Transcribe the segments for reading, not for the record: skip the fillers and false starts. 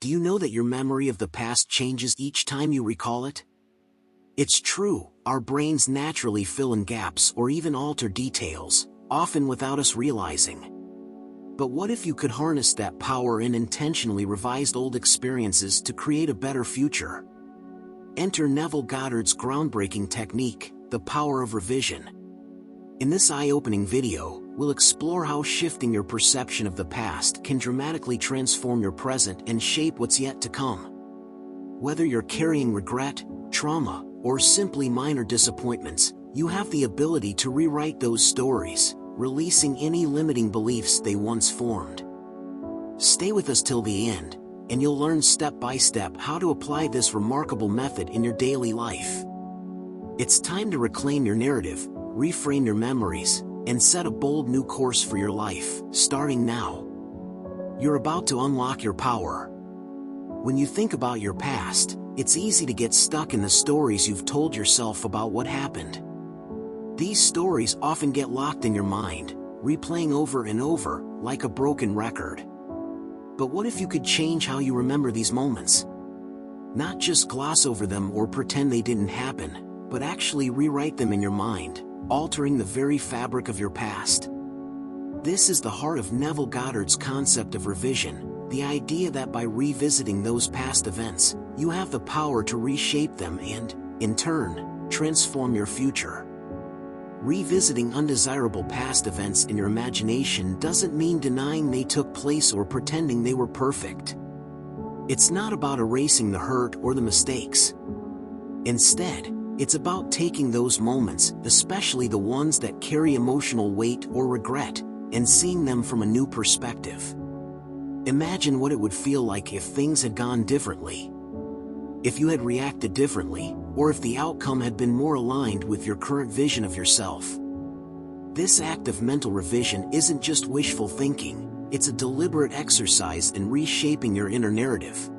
Do you know that your memory of the past changes each time you recall it? It's true, our brains naturally fill in gaps or even alter details, often without us realizing. But what if you could harness that power and intentionally revised old experiences to create a better future? Enter Neville Goddard's groundbreaking technique, the power of revision. In this eye-opening video, we'll explore how shifting your perception of the past can dramatically transform your present and shape what's yet to come. Whether you're carrying regret, trauma, or simply minor disappointments, you have the ability to rewrite those stories, releasing any limiting beliefs they once formed. Stay with us till the end, and you'll learn step by step how to apply this remarkable method in your daily life. It's time to reclaim your narrative, reframe your memories, and set a bold new course for your life, starting now. You're about to unlock your power. When you think about your past, it's easy to get stuck in the stories you've told yourself about what happened. These stories often get locked in your mind, replaying over and over, like a broken record. But what if you could change how you remember these moments? Not just gloss over them or pretend they didn't happen, but actually rewrite them in your mind, altering the very fabric of your past. This is the heart of Neville Goddard's concept of revision, the idea that by revisiting those past events, you have the power to reshape them and, in turn, transform your future. Revisiting undesirable past events in your imagination doesn't mean denying they took place or pretending they were perfect. It's not about erasing the hurt or the mistakes. Instead, it's about taking those moments, especially the ones that carry emotional weight or regret, and seeing them from a new perspective. Imagine what it would feel like if things had gone differently. If you had reacted differently, or if the outcome had been more aligned with your current vision of yourself. This act of mental revision isn't just wishful thinking, it's a deliberate exercise in reshaping your inner narrative.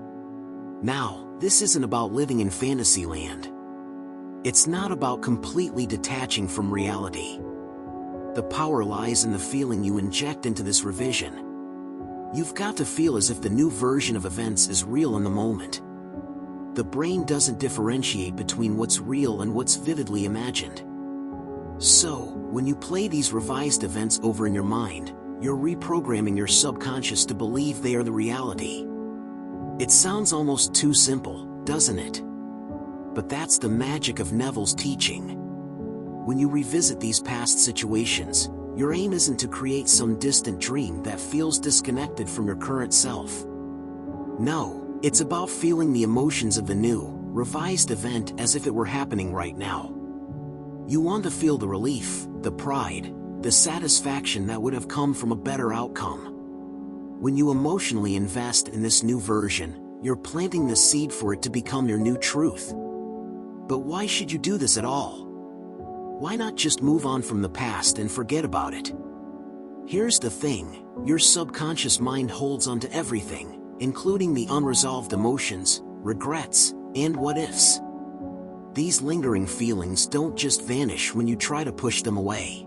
Now, this isn't about living in fantasy land. It's not about completely detaching from reality. The power lies in the feeling you inject into this revision. You've got to feel as if the new version of events is real in the moment. The brain doesn't differentiate between what's real and what's vividly imagined. So, when you play these revised events over in your mind, you're reprogramming your subconscious to believe they are the reality. It sounds almost too simple, doesn't it? But that's the magic of Neville's teaching. When you revisit these past situations, your aim isn't to create some distant dream that feels disconnected from your current self. No. It's about feeling the emotions of the new, revised event as if it were happening right now. You want to feel the relief, the pride, the satisfaction that would have come from a better outcome. When you emotionally invest in this new version, you're planting the seed for it to become your new truth. But why should you do this at all? Why not just move on from the past and forget about it? Here's the thing, your subconscious mind holds onto everything, including the unresolved emotions, regrets, and what-ifs. These lingering feelings don't just vanish when you try to push them away.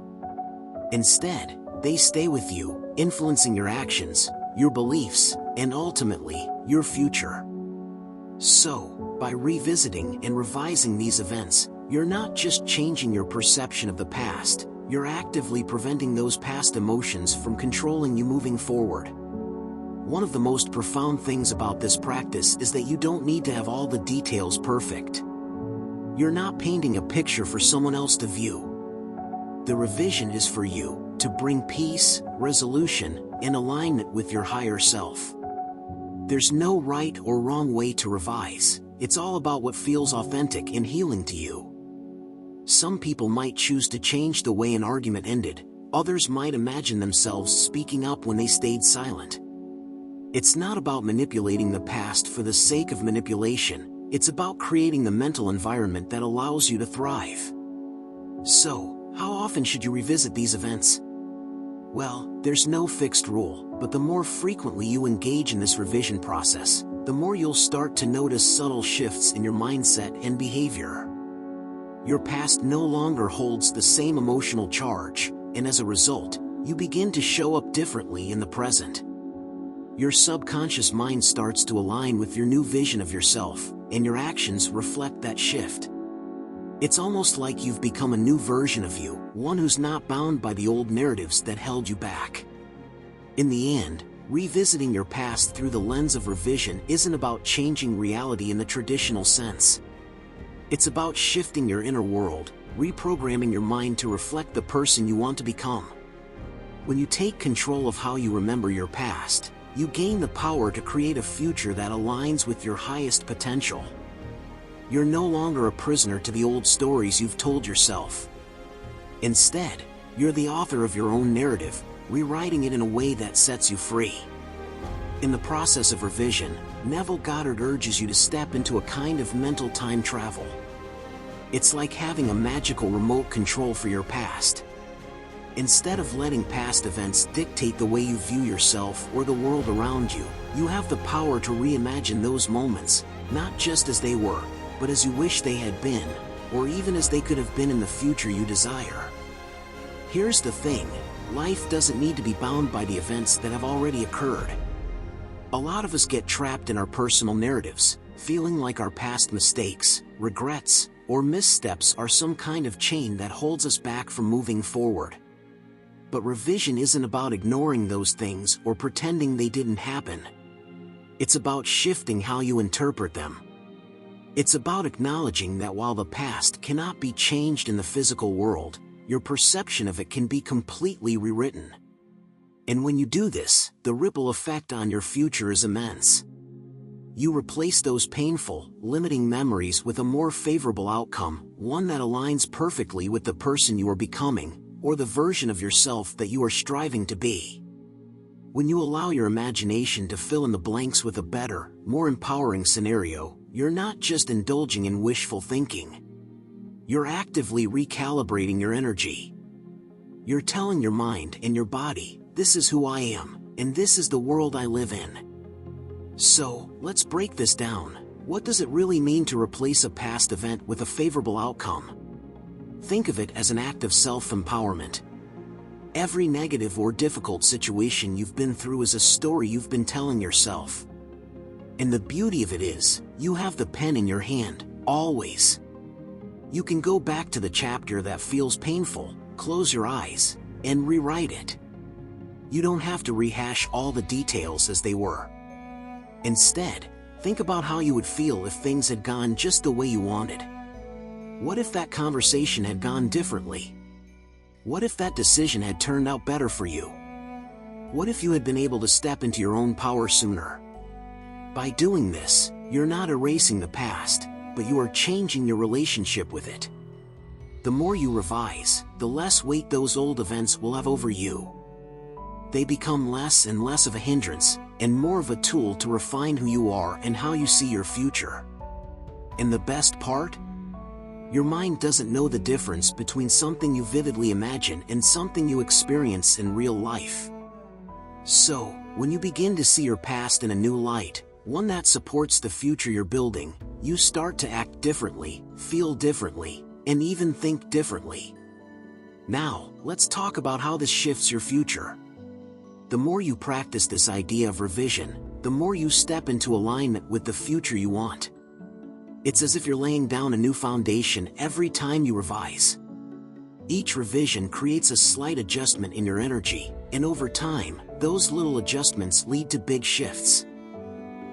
Instead, they stay with you, influencing your actions, your beliefs, and ultimately, your future. So, by revisiting and revising these events, you're not just changing your perception of the past, you're actively preventing those past emotions from controlling you moving forward. One of the most profound things about this practice is that you don't need to have all the details perfect. You're not painting a picture for someone else to view. The revision is for you, to bring peace, resolution, and alignment with your higher self. There's no right or wrong way to revise, it's all about what feels authentic and healing to you. Some people might choose to change the way an argument ended, others might imagine themselves speaking up when they stayed silent. It's not about manipulating the past for the sake of manipulation, it's about creating the mental environment that allows you to thrive. So, how often should you revisit these events? Well, there's no fixed rule, but the more frequently you engage in this revision process, the more you'll start to notice subtle shifts in your mindset and behavior. Your past no longer holds the same emotional charge, and as a result, you begin to show up differently in the present. Your subconscious mind starts to align with your new vision of yourself, and your actions reflect that shift. It's almost like you've become a new version of you, one who's not bound by the old narratives that held you back. In the end, revisiting your past through the lens of revision isn't about changing reality in the traditional sense. It's about shifting your inner world, reprogramming your mind to reflect the person you want to become. When you take control of how you remember your past, you gain the power to create a future that aligns with your highest potential. You're no longer a prisoner to the old stories you've told yourself. Instead, you're the author of your own narrative, rewriting it in a way that sets you free. In the process of revision, Neville Goddard urges you to step into a kind of mental time travel. It's like having a magical remote control for your past. Instead of letting past events dictate the way you view yourself or the world around you, you have the power to reimagine those moments, not just as they were, but as you wish they had been, or even as they could have been in the future you desire. Here's the thing, life doesn't need to be bound by the events that have already occurred. A lot of us get trapped in our personal narratives, feeling like our past mistakes, regrets, or missteps are some kind of chain that holds us back from moving forward. But revision isn't about ignoring those things or pretending they didn't happen. It's about shifting how you interpret them. It's about acknowledging that while the past cannot be changed in the physical world, your perception of it can be completely rewritten. And when you do this, the ripple effect on your future is immense. You replace those painful, limiting memories with a more favorable outcome, one that aligns perfectly with the person you are becoming, or the version of yourself that you are striving to be. When you allow your imagination to fill in the blanks with a better, more empowering scenario, you're not just indulging in wishful thinking. You're actively recalibrating your energy. You're telling your mind and your body, this is who I am, and this is the world I live in. So, let's break this down. What does it really mean to replace a past event with a favorable outcome? Think of it as an act of self-empowerment. Every negative or difficult situation you've been through is a story you've been telling yourself. And the beauty of it is, you have the pen in your hand, always. You can go back to the chapter that feels painful, close your eyes, and rewrite it. You don't have to rehash all the details as they were. Instead, think about how you would feel if things had gone just the way you wanted. What if that conversation had gone differently? What if that decision had turned out better for you? What if you had been able to step into your own power sooner? By doing this, you're not erasing the past, but you are changing your relationship with it. The more you revise, the less weight those old events will have over you. They become less and less of a hindrance, and more of a tool to refine who you are and how you see your future. And the best part? Your mind doesn't know the difference between something you vividly imagine and something you experience in real life. So, when you begin to see your past in a new light, one that supports the future you're building, you start to act differently, feel differently, and even think differently. Now, let's talk about how this shifts your future. The more you practice this idea of revision, the more you step into alignment with the future you want. It's as if you're laying down a new foundation every time you revise. Each revision creates a slight adjustment in your energy, and over time, those little adjustments lead to big shifts.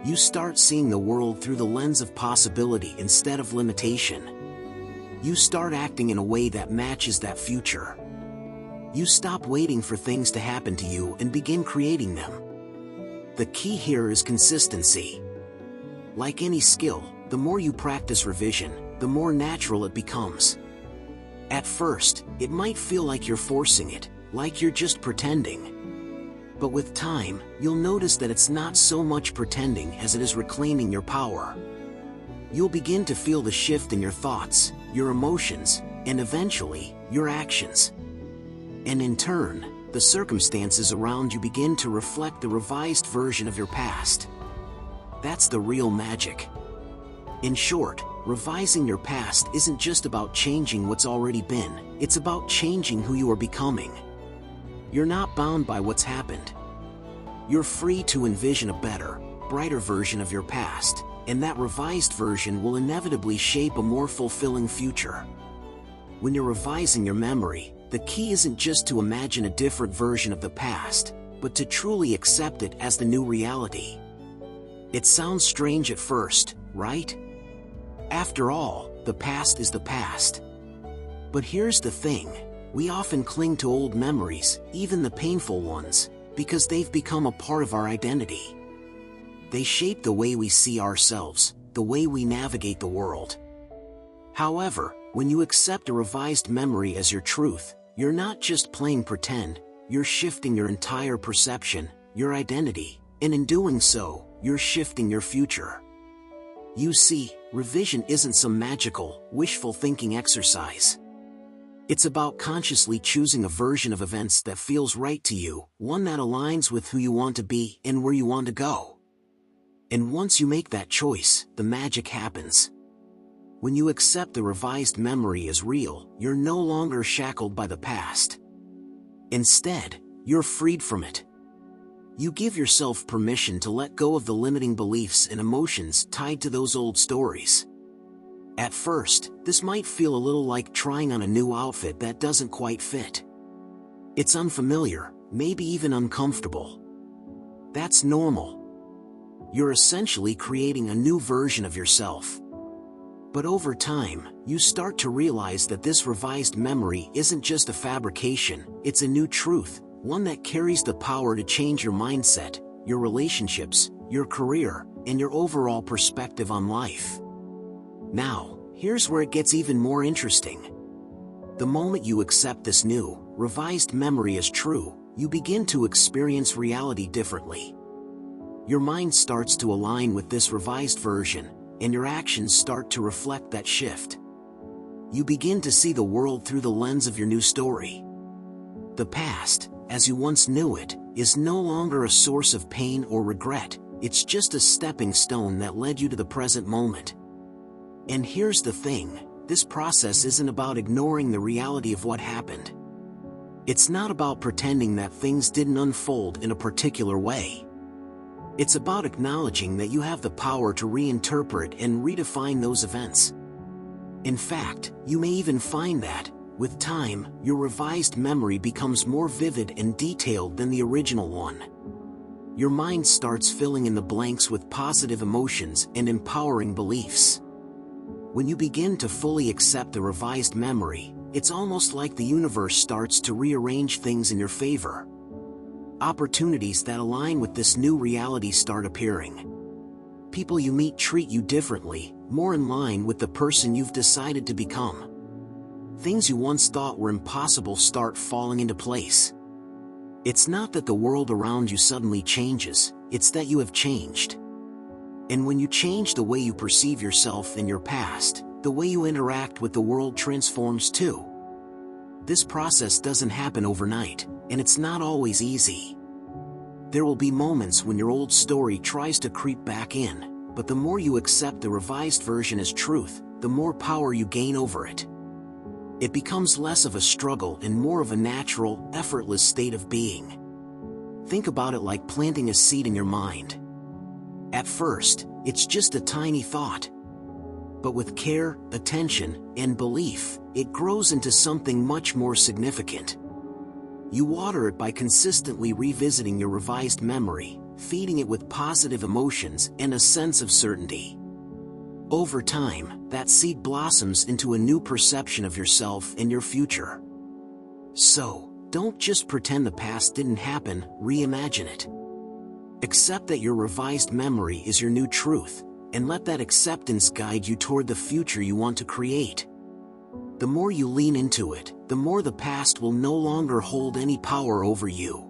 You start seeing the world through the lens of possibility instead of limitation. You start acting in a way that matches that future. You stop waiting for things to happen to you and begin creating them. The key here is consistency. Like any skill, the more you practice revision, the more natural it becomes. At first, it might feel like you're forcing it, like you're just pretending. But with time, you'll notice that it's not so much pretending as it is reclaiming your power. You'll begin to feel the shift in your thoughts, your emotions, and eventually, your actions. And in turn, the circumstances around you begin to reflect the revised version of your past. That's the real magic. In short, revising your past isn't just about changing what's already been, it's about changing who you are becoming. You're not bound by what's happened. You're free to envision a better, brighter version of your past, and that revised version will inevitably shape a more fulfilling future. When you're revising your memory, the key isn't just to imagine a different version of the past, but to truly accept it as the new reality. It sounds strange at first, right? After all, the past is the past. But here's the thing, we often cling to old memories, even the painful ones, because they've become a part of our identity. They shape the way we see ourselves, the way we navigate the world. However, when you accept a revised memory as your truth, you're not just playing pretend, you're shifting your entire perception, your identity, and in doing so, you're shifting your future. You see, revision isn't some magical, wishful thinking exercise. It's about consciously choosing a version of events that feels right to you, one that aligns with who you want to be and where you want to go. And once you make that choice, the magic happens. When you accept the revised memory as real, you're no longer shackled by the past. Instead, you're freed from it. You give yourself permission to let go of the limiting beliefs and emotions tied to those old stories. At first, this might feel a little like trying on a new outfit that doesn't quite fit. It's unfamiliar, maybe even uncomfortable. That's normal. You're essentially creating a new version of yourself. But over time, you start to realize that this revised memory isn't just a fabrication, it's a new truth, one that carries the power to change your mindset, your relationships, your career, and your overall perspective on life. Now, here's where it gets even more interesting. The moment you accept this new, revised memory as true, you begin to experience reality differently. Your mind starts to align with this revised version, and your actions start to reflect that shift. You begin to see the world through the lens of your new story. The past, as you once knew it, is no longer a source of pain or regret, it's just a stepping stone that led you to the present moment. And here's the thing, this process isn't about ignoring the reality of what happened. It's not about pretending that things didn't unfold in a particular way. It's about acknowledging that you have the power to reinterpret and redefine those events. In fact, you may even find that, with time, your revised memory becomes more vivid and detailed than the original one. Your mind starts filling in the blanks with positive emotions and empowering beliefs. When you begin to fully accept the revised memory, it's almost like the universe starts to rearrange things in your favor. Opportunities that align with this new reality start appearing. People you meet treat you differently, more in line with the person you've decided to become. Things you once thought were impossible start falling into place. It's not that the world around you suddenly changes, it's that you have changed. And when you change the way you perceive yourself in your past, the way you interact with the world transforms too. This process doesn't happen overnight, and it's not always easy. There will be moments when your old story tries to creep back in, but the more you accept the revised version as truth, the more power you gain over it. It becomes less of a struggle and more of a natural, effortless state of being. Think about it like planting a seed in your mind. At first, it's just a tiny thought. But with care, attention, and belief, it grows into something much more significant. You water it by consistently revisiting your revised memory, feeding it with positive emotions and a sense of certainty. Over time, that seed blossoms into a new perception of yourself and your future. So, don't just pretend the past didn't happen, reimagine it. Accept that your revised memory is your new truth, and let that acceptance guide you toward the future you want to create. The more you lean into it, the more the past will no longer hold any power over you.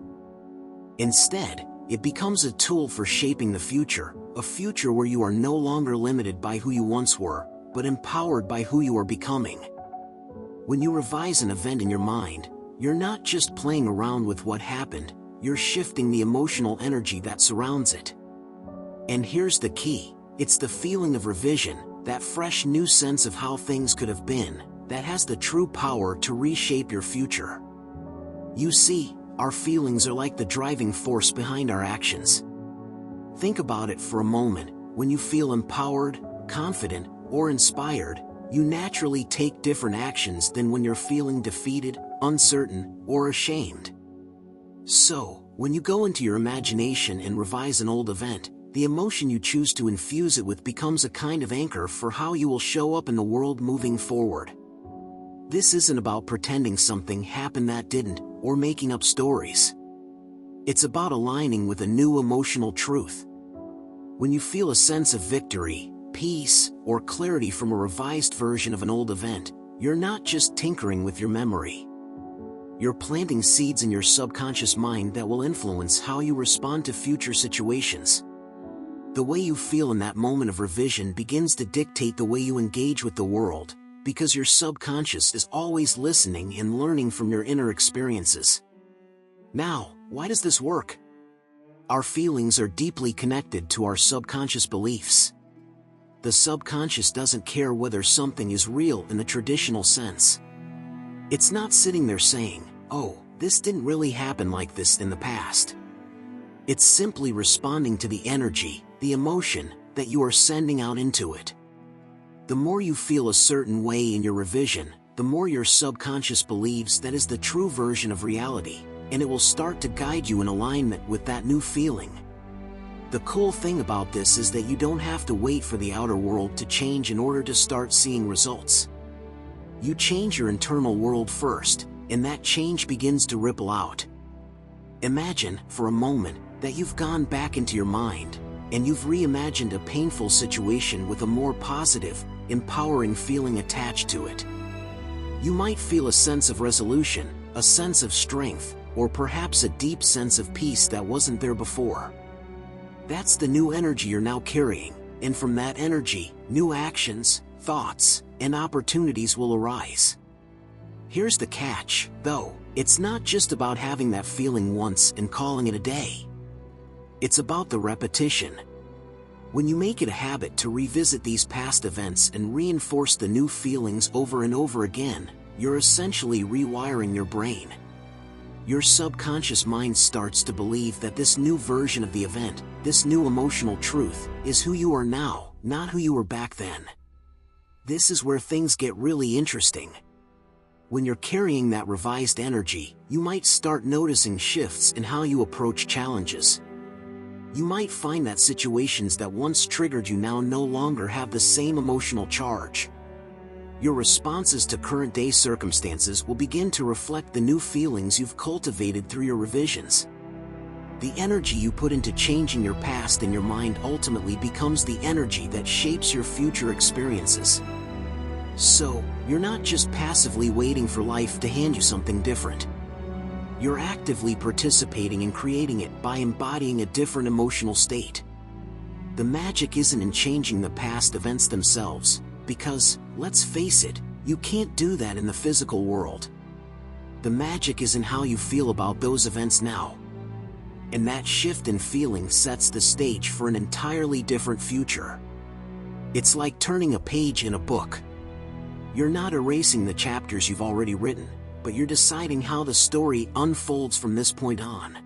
Instead, it becomes a tool for shaping the future, a future where you are no longer limited by who you once were, but empowered by who you are becoming. When you revise an event in your mind, you're not just playing around with what happened, you're shifting the emotional energy that surrounds it. And here's the key, it's the feeling of revision, that fresh new sense of how things could have been, that has the true power to reshape your future. You see, our feelings are like the driving force behind our actions. Think about it for a moment. When you feel empowered, confident, or inspired, you naturally take different actions than when you're feeling defeated, uncertain, or ashamed. So, when you go into your imagination and revise an old event, the emotion you choose to infuse it with becomes a kind of anchor for how you will show up in the world moving forward. This isn't about pretending something happened that didn't, or making up stories. It's about aligning with a new emotional truth. When you feel a sense of victory, peace, or clarity from a revised version of an old event, you're not just tinkering with your memory. You're planting seeds in your subconscious mind that will influence how you respond to future situations. The way you feel in that moment of revision begins to dictate the way you engage with the world, because your subconscious is always listening and learning from your inner experiences. Now, why does this work? Our feelings are deeply connected to our subconscious beliefs. The subconscious doesn't care whether something is real in the traditional sense. It's not sitting there saying, "Oh, this didn't really happen like this in the past." It's simply responding to the energy, the emotion, that you are sending out into it. The more you feel a certain way in your revision, the more your subconscious believes that is the true version of reality, and it will start to guide you in alignment with that new feeling. The cool thing about this is that you don't have to wait for the outer world to change in order to start seeing results. You change your internal world first, and that change begins to ripple out. Imagine, for a moment, that you've gone back into your mind, and you've reimagined a painful situation with a more positive, empowering feeling attached to it. You might feel a sense of resolution, a sense of strength, or perhaps a deep sense of peace that wasn't there before. That's the new energy you're now carrying, and from that energy, new actions, thoughts, and opportunities will arise. Here's the catch, though. It's not just about having that feeling once and calling it a day. It's about the repetition. When you make it a habit to revisit these past events and reinforce the new feelings over and over again, you're essentially rewiring your brain. Your subconscious mind starts to believe that this new version of the event, this new emotional truth, is who you are now, not who you were back then. This is where things get really interesting. When you're carrying that revised energy, you might start noticing shifts in how you approach challenges. You might find that situations that once triggered you now no longer have the same emotional charge. Your responses to current-day circumstances will begin to reflect the new feelings you've cultivated through your revisions. The energy you put into changing your past in your mind ultimately becomes the energy that shapes your future experiences. So, you're not just passively waiting for life to hand you something different. You're actively participating in creating it by embodying a different emotional state. The magic isn't in changing the past events themselves, because, let's face it, you can't do that in the physical world. The magic is in how you feel about those events now. And that shift in feeling sets the stage for an entirely different future. It's like turning a page in a book. You're not erasing the chapters you've already written, but you're deciding how the story unfolds from this point on.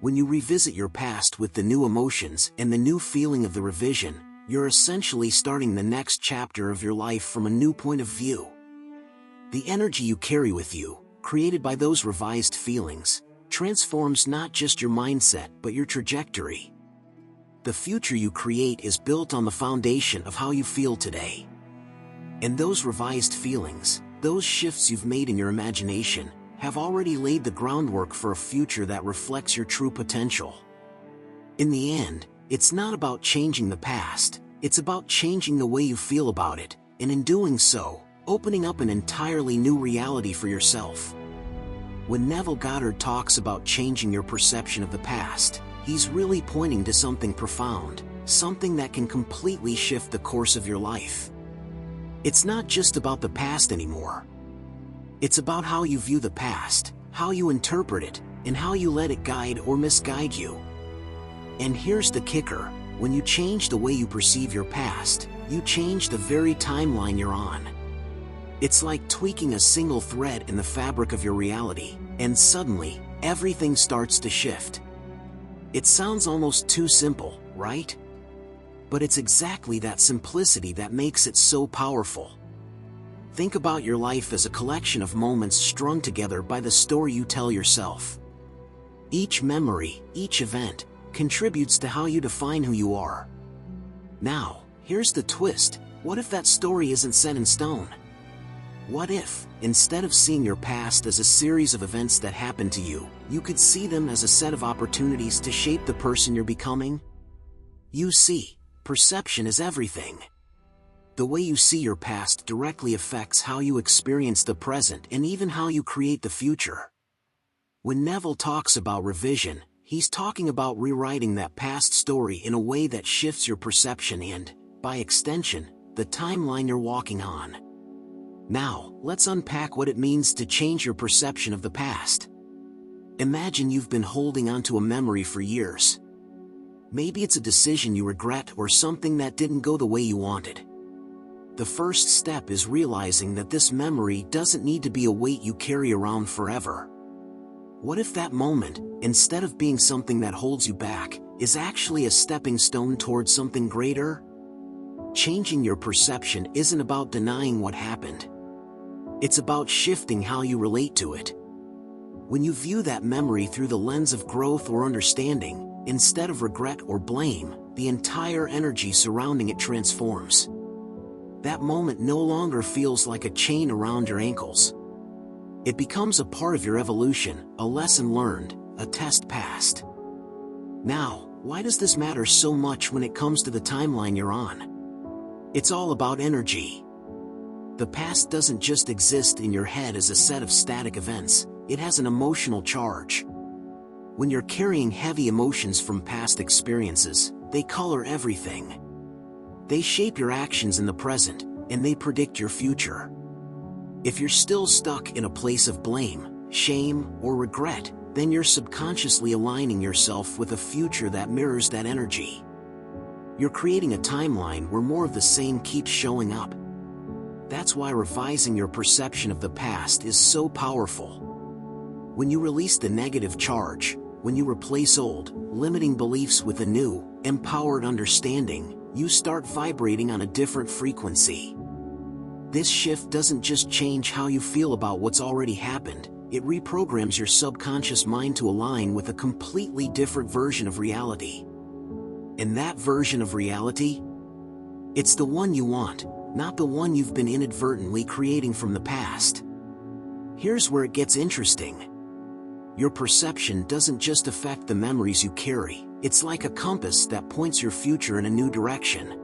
When you revisit your past with the new emotions and the new feeling of the revision, you're essentially starting the next chapter of your life from a new point of view. The energy you carry with you, created by those revised feelings, transforms not just your mindset but your trajectory. The future you create is built on the foundation of how you feel today. And those revised feelings, those shifts you've made in your imagination, have already laid the groundwork for a future that reflects your true potential. In the end, it's not about changing the past, it's about changing the way you feel about it, and in doing so, opening up an entirely new reality for yourself. When Neville Goddard talks about changing your perception of the past, he's really pointing to something profound, something that can completely shift the course of your life. It's not just about the past anymore. It's about how you view the past, how you interpret it, and how you let it guide or misguide you. And here's the kicker: when you change the way you perceive your past, you change the very timeline you're on. It's like tweaking a single thread in the fabric of your reality, and suddenly, everything starts to shift. It sounds almost too simple, right? But it's exactly that simplicity that makes it so powerful. Think about your life as a collection of moments strung together by the story you tell yourself. Each memory, each event, contributes to how you define who you are. Now, here's the twist: what if that story isn't set in stone? What if, instead of seeing your past as a series of events that happened to you, you could see them as a set of opportunities to shape the person you're becoming? You see, perception is everything. The way you see your past directly affects how you experience the present and even how you create the future. When Neville talks about revision, he's talking about rewriting that past story in a way that shifts your perception and, by extension, the timeline you're walking on. Now, let's unpack what it means to change your perception of the past. Imagine you've been holding onto a memory for years. Maybe it's a decision you regret or something that didn't go the way you wanted. The first step is realizing that this memory doesn't need to be a weight you carry around forever. What if that moment, instead of being something that holds you back, is actually a stepping stone towards something greater? Changing your perception isn't about denying what happened. It's about shifting how you relate to it. When you view that memory through the lens of growth or understanding, instead of regret or blame, the entire energy surrounding it transforms. That moment no longer feels like a chain around your ankles. It becomes a part of your evolution, a lesson learned, a test passed. Now, why does this matter so much when it comes to the timeline you're on? It's all about energy. The past doesn't just exist in your head as a set of static events, it has an emotional charge. When you're carrying heavy emotions from past experiences, they color everything. They shape your actions in the present, and they predict your future. If you're still stuck in a place of blame, shame, or regret, then you're subconsciously aligning yourself with a future that mirrors that energy. You're creating a timeline where more of the same keeps showing up. That's why revising your perception of the past is so powerful. When you release the negative charge, when you replace old, limiting beliefs with a new, empowered understanding, you start vibrating on a different frequency. This shift doesn't just change how you feel about what's already happened, it reprograms your subconscious mind to align with a completely different version of reality. And that version of reality? It's the one you want, not the one you've been inadvertently creating from the past. Here's where it gets interesting. Your perception doesn't just affect the memories you carry, it's like a compass that points your future in a new direction.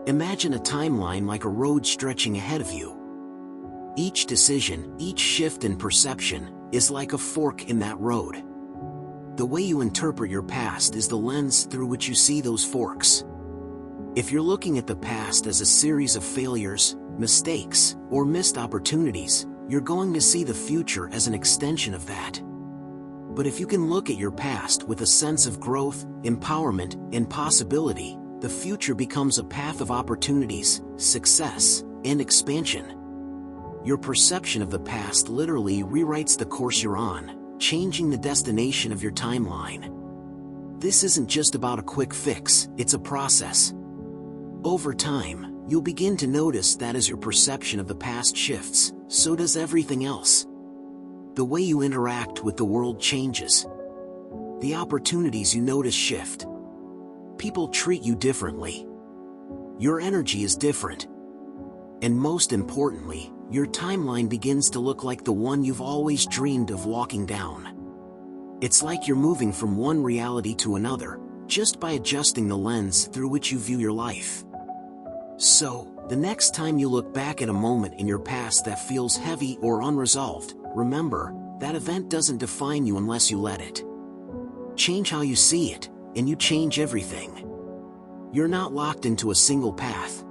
Imagine a timeline like a road stretching ahead of you. Each decision, each shift in perception, is like a fork in that road. The way you interpret your past is the lens through which you see those forks. If you're looking at the past as a series of failures, mistakes, or missed opportunities, you're going to see the future as an extension of that. But if you can look at your past with a sense of growth, empowerment, and possibility, the future becomes a path of opportunities, success, and expansion. Your perception of the past literally rewrites the course you're on, changing the destination of your timeline. This isn't just about a quick fix, it's a process. Over time, you'll begin to notice that as your perception of the past shifts, so does everything else. The way you interact with the world changes. The opportunities you notice shift. People treat you differently. Your energy is different. And most importantly, your timeline begins to look like the one you've always dreamed of walking down. It's like you're moving from one reality to another, just by adjusting the lens through which you view your life. So, the next time you look back at a moment in your past that feels heavy or unresolved, remember, that event doesn't define you unless you let it. Change how you see it, and you change everything. You're not locked into a single path.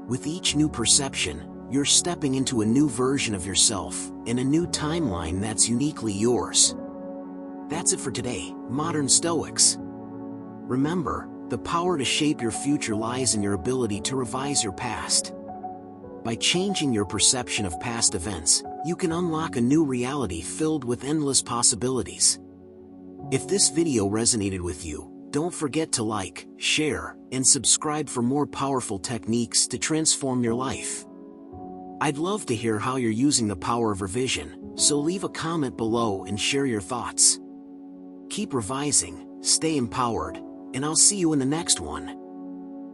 With each new perception, you're stepping into a new version of yourself, and a new timeline that's uniquely yours. That's it for today, Modern Stoics. Remember, the power to shape your future lies in your ability to revise your past. By changing your perception of past events, you can unlock a new reality filled with endless possibilities. If this video resonated with you, don't forget to like, share, and subscribe for more powerful techniques to transform your life. I'd love to hear how you're using the power of revision, so leave a comment below and share your thoughts. Keep revising, stay empowered, and I'll see you in the next one.